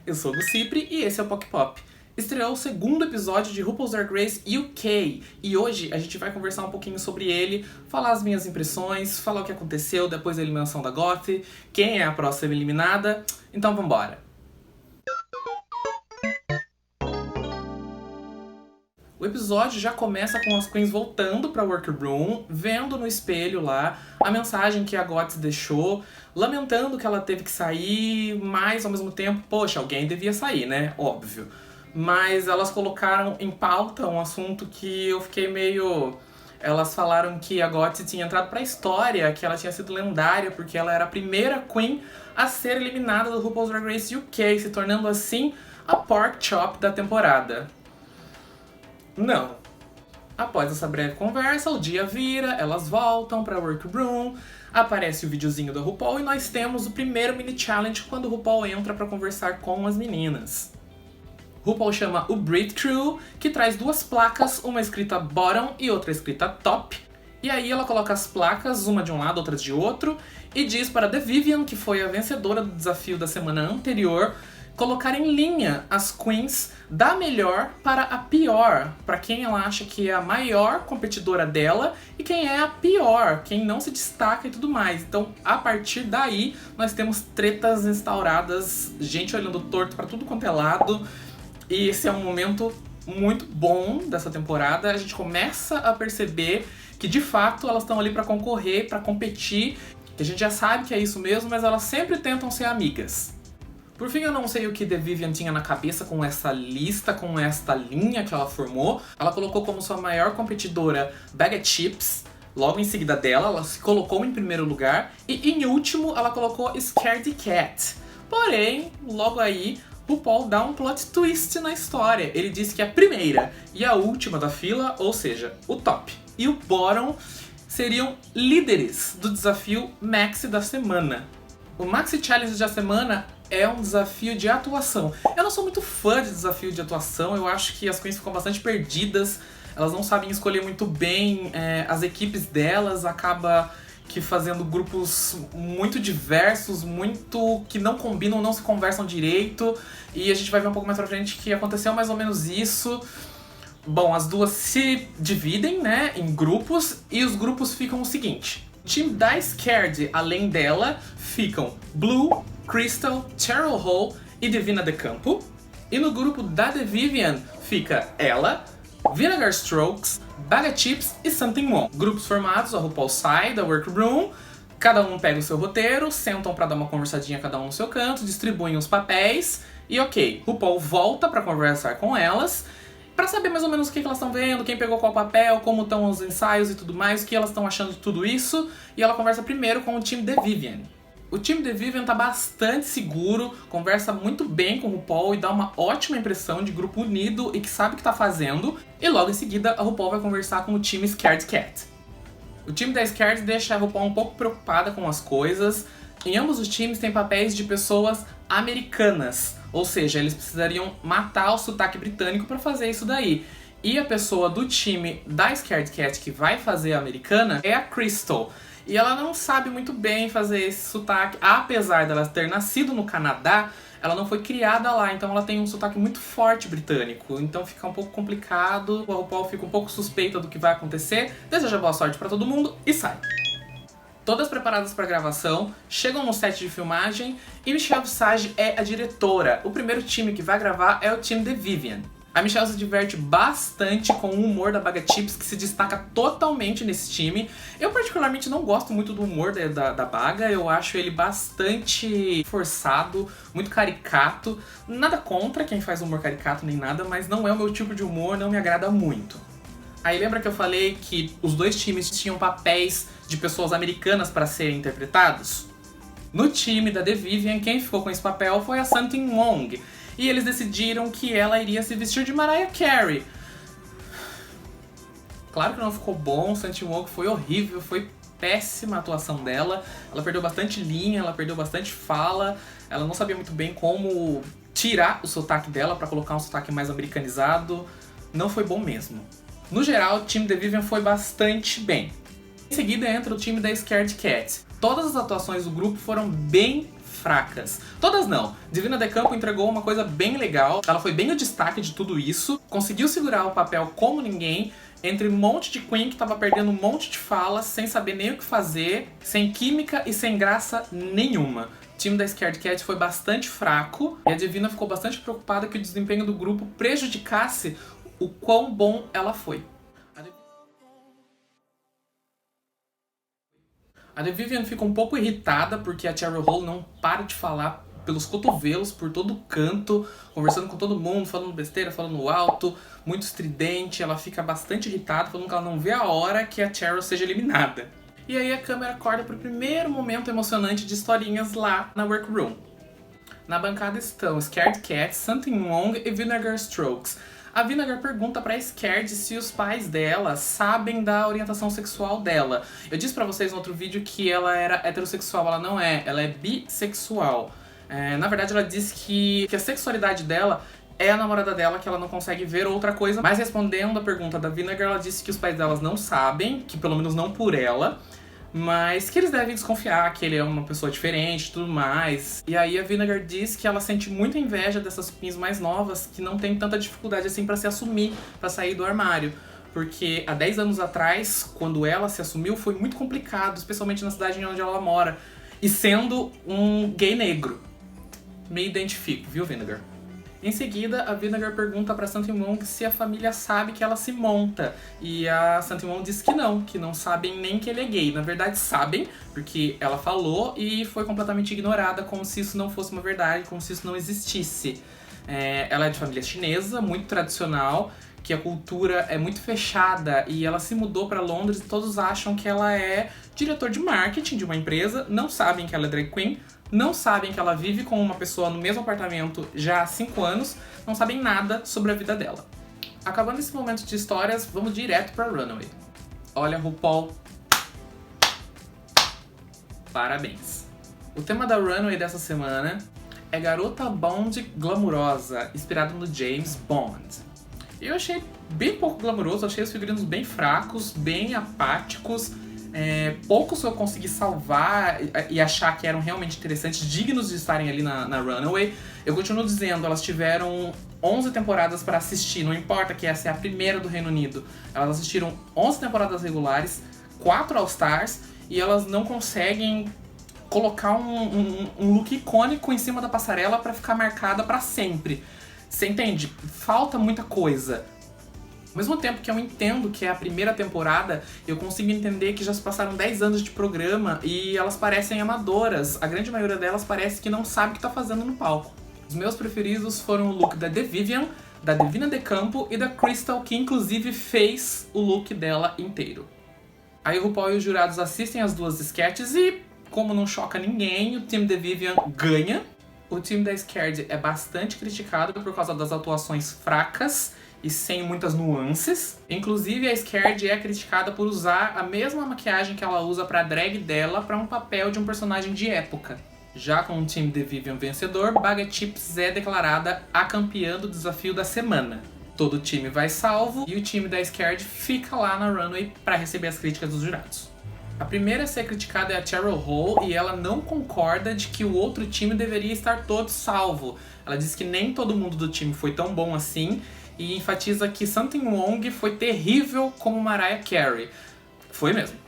eu sou o Gucipri e esse é o Poc Pop. Estreou o segundo episódio de RuPaul's Drag Race UK e hoje a gente vai conversar um pouquinho sobre ele, falar as minhas impressões, falar o que aconteceu depois da eliminação da Goth, quem é a próxima eliminada, então vambora! O episódio já começa com as queens voltando pra workroom, vendo no espelho lá a mensagem que a Goth deixou, lamentando que ela teve que sair, mas ao mesmo tempo, poxa, alguém devia sair, né? Óbvio. Mas elas colocaram em pauta um assunto que eu fiquei meio... Elas falaram que a Goth tinha entrado pra história, que ela tinha sido lendária, porque ela era a primeira queen a ser eliminada do RuPaul's Drag Race UK, se tornando assim a pork chop da temporada. Não. Após essa breve conversa, o dia vira, elas voltam pra workroom, aparece o videozinho da RuPaul e nós temos o primeiro mini challenge quando o RuPaul entra pra conversar com as meninas. RuPaul chama o Brit Crew, que traz duas placas, uma escrita bottom e outra escrita top. E aí ela coloca as placas, uma de um lado, outra de outro, e diz para The Vivienne, que foi a vencedora do desafio da semana anterior, colocar em linha as queens da melhor para a pior, para quem ela acha que é a maior competidora dela e quem é a pior, quem não se destaca e tudo mais. Então, a partir daí, nós temos tretas instauradas, gente olhando torto para tudo quanto é lado, e esse é um momento muito bom dessa temporada. A gente começa a perceber que, de fato, elas estão ali para concorrer, para competir, que a gente já sabe que é isso mesmo, mas elas sempre tentam ser amigas. Por fim, eu não sei o que The Vivienne tinha na cabeça com essa lista, com esta linha que ela formou. Ela colocou como sua maior competidora Bag of Chips, logo em seguida dela, ela se colocou em primeiro lugar. E em último, ela colocou Scaredy Cat. Porém, logo aí, RuPaul dá um plot twist na história. Ele disse que a primeira e a última da fila, ou seja, o top e o bottom, seriam líderes do desafio Maxi da semana. O Maxi Challenge da semana é um desafio de atuação. Eu não sou muito fã de desafio de atuação, eu acho que as queens ficam bastante perdidas, elas não sabem escolher muito bem, as equipes delas acabam que fazendo grupos muito diversos, muito que não combinam, não se conversam direito, e a gente vai ver um pouco mais pra frente que aconteceu mais ou menos isso. Bom, as duas se dividem, né, em grupos, e os grupos ficam o seguinte. O time da Scaredy, além dela, ficam Blue, Crystal, Cheryl Hole e Divina De Campo. E no grupo da The Vivienne fica ela, Vinegar Strokes, Bag of Chips e Something Wrong. Grupos formados, a RuPaul sai da workroom, cada um pega o seu roteiro, sentam pra dar uma conversadinha cada um no seu canto, distribuem os papéis e ok, RuPaul volta pra conversar com elas, pra saber mais ou menos o que elas estão vendo, quem pegou qual papel, como estão os ensaios e tudo mais, o que elas estão achando de tudo isso. E ela conversa primeiro com o time The Vivienne. O time The Vivienne tá bastante seguro, conversa muito bem com o RuPaul e dá uma ótima impressão de grupo unido e que sabe o que tá fazendo. E logo em seguida a RuPaul vai conversar com o time Scaredy Cat. O time da Scaredy deixa a RuPaul um pouco preocupada com as coisas. Em ambos os times tem papéis de pessoas americanas, ou seja, eles precisariam matar o sotaque britânico pra fazer isso daí. E a pessoa do time da Scaredy Cat que vai fazer a americana é a Crystal. E ela não sabe muito bem fazer esse sotaque, apesar dela ter nascido no Canadá, ela não foi criada lá, então ela tem um sotaque muito forte britânico, então fica um pouco complicado, a RuPaul fica um pouco suspeita do que vai acontecer, deseja boa sorte pra todo mundo e sai. Todas preparadas para gravação, chegam no set de filmagem e Michelle Visage é a diretora. O primeiro time que vai gravar é o time The Vivienne. A Michelle se diverte bastante com o humor da Bag of Chips, que se destaca totalmente nesse time. Eu particularmente não gosto muito do humor da Baga, eu acho ele bastante forçado, muito caricato. Nada contra quem faz humor caricato nem nada, mas não é o meu tipo de humor, não me agrada muito. Aí lembra que eu falei que os dois times tinham papéis de pessoas americanas para serem interpretados? No time da The Vivienne, quem ficou com esse papel foi a Something Wrong. E eles decidiram que ela iria se vestir de Mariah Carey. Claro que não ficou bom, Something Wrong foi horrível, foi péssima a atuação dela. Ela perdeu bastante linha, ela perdeu bastante fala, ela não sabia muito bem como tirar o sotaque dela pra colocar um sotaque mais americanizado. Não foi bom mesmo. No geral, o time The Vivienne foi bastante bem. Em seguida entra o time da Scaredy Cat. Todas as atuações do grupo foram bem fracas. Todas não. Divina De Campo entregou uma coisa bem legal. Ela foi bem o destaque de tudo isso. Conseguiu segurar o papel como ninguém. Entre um monte de Queen que tava perdendo um monte de falas, sem saber nem o que fazer, sem química e sem graça nenhuma. O time da Scared Cat foi bastante fraco e a Divina ficou bastante preocupada que o desempenho do grupo prejudicasse o quão bom ela foi. A The Vivienne fica um pouco irritada porque a Cheryl Hole não para de falar pelos cotovelos, por todo canto, conversando com todo mundo, falando besteira, falando alto, muito estridente. Ela fica bastante irritada, falando que ela não vê a hora que a Cheryl seja eliminada. E aí a câmera corta pro primeiro momento emocionante de historinhas lá na Workroom. Na bancada estão Scared Cat, Something Wrong e Vinegar Strokes. A Vinegar pergunta pra Scared se os pais dela sabem da orientação sexual dela. Eu disse pra vocês no outro vídeo que ela era heterossexual, ela não é, ela é bissexual. Na verdade ela diz que a sexualidade dela é a namorada dela, que ela não consegue ver outra coisa. Mas respondendo a pergunta da Vinegar, ela disse que os pais delas não sabem, que pelo menos não por ela, mas que eles devem desconfiar que ele é uma pessoa diferente e tudo mais. E aí a Vinegar diz que ela sente muita inveja dessas queens mais novas, que não tem tanta dificuldade assim pra se assumir, pra sair do armário. Porque há 10 anos atrás, quando ela se assumiu, foi muito complicado, especialmente na cidade onde ela mora. E sendo um gay negro. Me identifico, viu, Vinegar? Em seguida, a Vinegar pergunta pra Santimon se a família sabe que ela se monta. E a Santimon diz que não sabem nem que ele é gay. Na verdade, sabem, porque ela falou e foi completamente ignorada, como se isso não fosse uma verdade, como se isso não existisse. Ela é de família chinesa, muito tradicional, que a cultura é muito fechada, e ela se mudou pra Londres e todos acham que ela é diretor de marketing de uma empresa, não sabem que ela é drag queen, não sabem que ela vive com uma pessoa no mesmo apartamento já há 5 anos, não sabem nada sobre a vida dela. Acabando esse momento de histórias, vamos direto pra Runaway. Olha, RuPaul, parabéns. O tema da Runaway dessa semana é Garota Bond glamurosa, inspirado no James Bond. Eu achei bem pouco glamuroso, achei os figurinos bem fracos, bem apáticos. Poucos eu consegui salvar e achar que eram realmente interessantes, dignos de estarem ali na Runaway. Eu continuo dizendo, elas tiveram 11 temporadas para assistir, não importa que essa é a primeira do Reino Unido. Elas assistiram 11 temporadas regulares, 4 All-Stars, e elas não conseguem colocar um look icônico em cima da passarela para ficar marcada para sempre. Você entende? Falta muita coisa. Ao mesmo tempo que eu entendo que é a primeira temporada, eu consigo entender que já se passaram 10 anos de programa e elas parecem amadoras. A grande maioria delas parece que não sabe o que tá fazendo no palco. Os meus preferidos foram o look da The Vivienne, da Divina De Campo e da Crystal, que inclusive fez o look dela inteiro. Aí o RuPaul e os jurados assistem as duas sketches e, como não choca ninguém, o time The Vivienne ganha. O time da Scared é bastante criticado por causa das atuações fracas e sem muitas nuances. Inclusive, a Scared é criticada por usar a mesma maquiagem que ela usa pra drag dela pra um papel de um personagem de época. Já com o time The Vivienne vencedor, Baga Chips é declarada a campeã do desafio da semana. Todo o time vai salvo e o time da Scared fica lá na Runway pra receber as críticas dos jurados. A primeira a ser criticada é a Cheryl Hole e ela não concorda de que o outro time deveria estar todo salvo. Ela diz que nem todo mundo do time foi tão bom assim e enfatiza que Something Wrong foi terrível como Mariah Carey. Foi mesmo.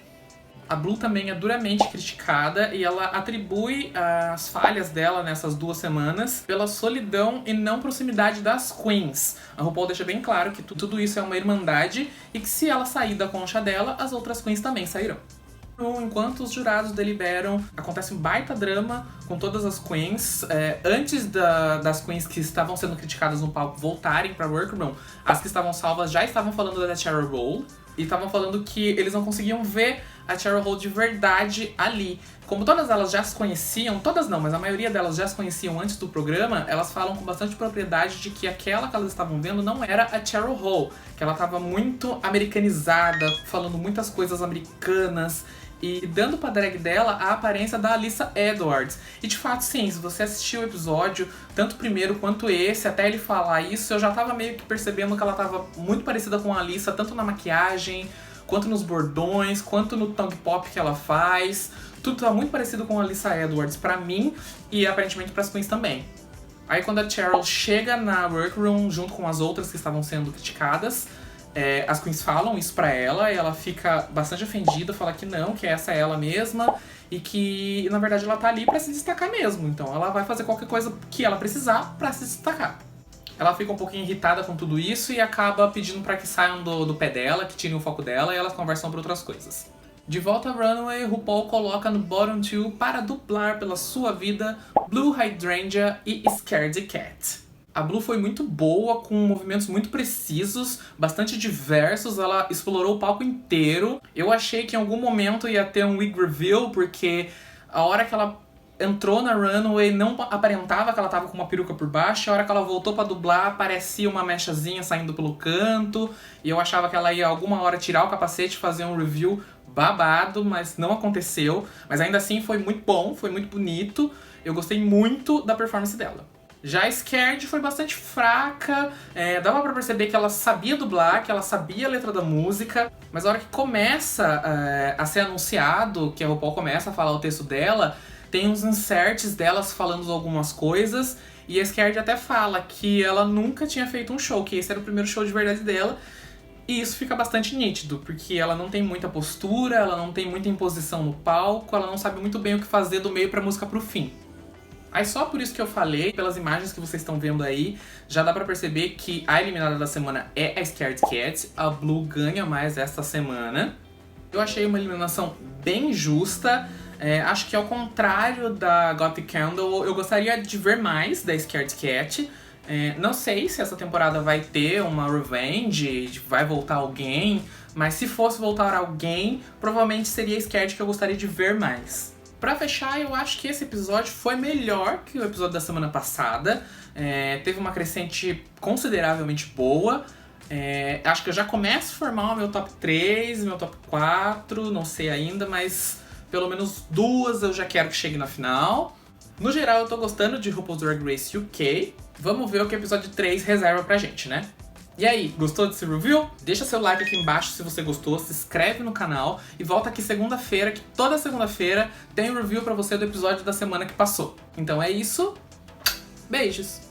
A Blue também é duramente criticada e ela atribui as falhas dela nessas 2 semanas pela solidão e não proximidade das queens. A RuPaul deixa bem claro que tudo isso é uma irmandade e que se ela sair da concha dela, as outras queens também sairão. Enquanto os jurados deliberam, acontece um baita drama com todas as queens. Antes das queens que estavam sendo criticadas no palco voltarem pra Workroom, as que estavam salvas já estavam falando da Cheryl Hole e estavam falando que eles não conseguiam ver a Cheryl Hole de verdade ali. Como todas elas já se conheciam, todas não, mas a maioria delas já se conheciam antes do programa, elas falam com bastante propriedade de que aquela que elas estavam vendo não era a Cheryl Hole, que ela estava muito americanizada, falando muitas coisas americanas e dando pra drag dela a aparência da Alyssa Edwards. E de fato, sim, se você assistiu o episódio, tanto o primeiro quanto esse, até ele falar isso, eu já tava meio que percebendo que ela tava muito parecida com a Alyssa, tanto na maquiagem, quanto nos bordões, quanto no tongue pop que ela faz. Tudo tá muito parecido com a Alyssa Edwards pra mim e aparentemente pras queens também. Aí quando a Cheryl chega na workroom junto com as outras que estavam sendo criticadas, as queens falam isso pra ela e ela fica bastante ofendida, fala que não, que essa é ela mesma e que na verdade ela tá ali pra se destacar mesmo. Então ela vai fazer qualquer coisa que ela precisar pra se destacar. Ela fica um pouquinho irritada com tudo isso e acaba pedindo pra que saiam do pé dela, que tirem o foco dela e elas conversam por outras coisas. De volta à runway, RuPaul coloca no bottom 2 para dublar pela sua vida Blue Hydrangea e Scaredy Cat. A Blue foi muito boa, com movimentos muito precisos, bastante diversos, ela explorou o palco inteiro. Eu achei que em algum momento ia ter um wig reveal, porque a hora que ela entrou na runway não aparentava que ela tava com uma peruca por baixo, a hora que ela voltou pra dublar parecia uma mechazinha saindo pelo canto, e eu achava que ela ia alguma hora tirar o capacete e fazer um review babado, mas não aconteceu. Mas ainda assim foi muito bom, foi muito bonito, eu gostei muito da performance dela. Já a Scared foi bastante fraca, dava pra perceber que ela sabia dublar, que ela sabia a letra da música, mas a hora que começa a ser anunciado, que a RuPaul começa a falar o texto dela, tem uns inserts delas falando algumas coisas, e a Scared até fala que ela nunca tinha feito um show, que esse era o primeiro show de verdade dela, e isso fica bastante nítido, porque ela não tem muita postura, ela não tem muita imposição no palco, ela não sabe muito bem o que fazer do meio pra música pro fim. Aí só por isso que eu falei, pelas imagens que vocês estão vendo aí, já dá pra perceber que a eliminada da semana é a Scaredy Cat, a Blue ganha mais esta semana. Eu achei uma eliminação bem justa, acho que ao contrário da Gothic Candle, eu gostaria de ver mais da Scaredy Cat. Não sei se essa temporada vai ter uma revenge, vai voltar alguém, mas se fosse voltar alguém, provavelmente seria a Scaredy que eu gostaria de ver mais. Pra fechar, eu acho que esse episódio foi melhor que o episódio da semana passada. Teve uma crescente consideravelmente boa. Acho que eu já começo a formar o meu top 3, meu top 4, não sei ainda, mas pelo menos 2 eu já quero que chegue na final. No geral, eu tô gostando de RuPaul's Drag Race UK. Vamos ver o que o episódio 3 reserva pra gente, né? E aí, gostou desse review? Deixa seu like aqui embaixo se você gostou, se inscreve no canal e volta aqui segunda-feira, que toda segunda-feira tem um review pra você do episódio da semana que passou. Então é isso, beijos!